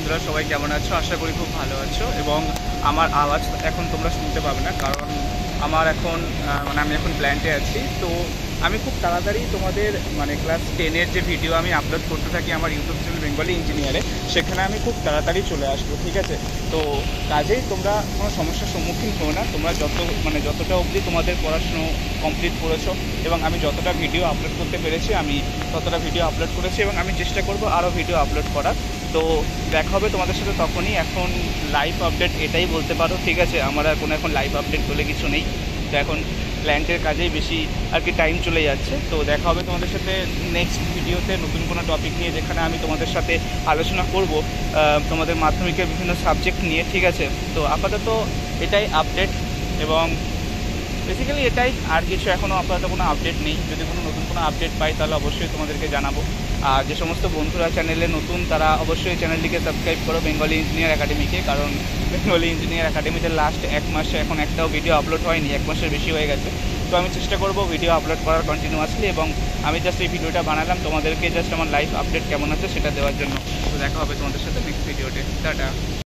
বন্ধুরা সবাই কেমন আছো? আশা করি খুব ভালো আছো। এবং আমার আওয়াজ এখন তোমরা শুনতে পাবে না, কারণ আমার এখন আমি এখন প্ল্যান্টে আছি। তো আমি খুব তাড়াতাড়ি তোমাদের ক্লাস 10-এর যে ভিডিও আমি আপলোড করতে থাকি আমার ইউটিউব চ্যানেল বেঙ্গলি ইঞ্জিনিয়ারে, সেখানে আমি খুব তাড়াতাড়ি চলে আসবো, ঠিক আছে? তো কাজেই তোমরা কোনো সমস্যার সম্মুখীন হও না। তোমরা যতটা অবধি তোমাদের পড়াশুনো কমপ্লিট করেছো এবং আমি যতটা ভিডিও আপলোড করতে পেরেছি আমি ততটা ভিডিও আপলোড করেছি, এবং আমি চেষ্টা করব আরও ভিডিও আপলোড করার। তো দেখা হবে তোমাদের সাথে তখনই। এখন লাইভ আপডেট এটাই বলতে পারো, ঠিক আছে? আমার আর কোনো এখন লাইভ আপডেট বলে কিছু নেই। তো এখন প্ল্যান্টের কাজেই বেশি আর কি টাইম চলে যাচ্ছে। তো দেখা হবে তোমাদের সাথে নেক্সট ভিডিওতে নতুন কোনো টপিক নিয়ে, যেখানে আমি তোমাদের সাথে আলোচনা করব তোমাদের মাধ্যমিকের বিভিন্ন সাবজেক্ট নিয়ে, ঠিক আছে? তো আপাতত এটাই আপডেট, এবং বেসিক্যালি এটাই, আর কিছু এখনও আপাতত কোনো আপডেট নেই। যদি কোনো নতুন কোনো আপডেট পাই তাহলে অবশ্যই তোমাদেরকে জানাবো। আর যে সমস্ত বন্ধুরা চ্যানেলে নতুন তারা অবশ্যই চ্যানেলটিকে সাবস্ক্রাইব করো বেঙ্গলি ইঞ্জিনিয়ার একাডেমিকে, কারণ বেঙ্গলি ইঞ্জিনিয়ার একাডেমিতে লাস্ট 1 মাসে এখন একটাও ভিডিও আপলোড হয়নি, 1 মাসের বেশি হয়ে গেছে। তো আমি চেষ্টা করব ভিডিও আপলোড করার কন্টিনিউয়াসলি, এবং আমি জাস্ট এই ভিডিওটা বানালাম তোমাদেরকে জাস্ট আমার লাইভ আপডেট কেমন আছে সেটা দেওয়ার জন্য। তো দেখা হবে তোমাদের সাথে নেক্সট ভিডিওতে। টাটা।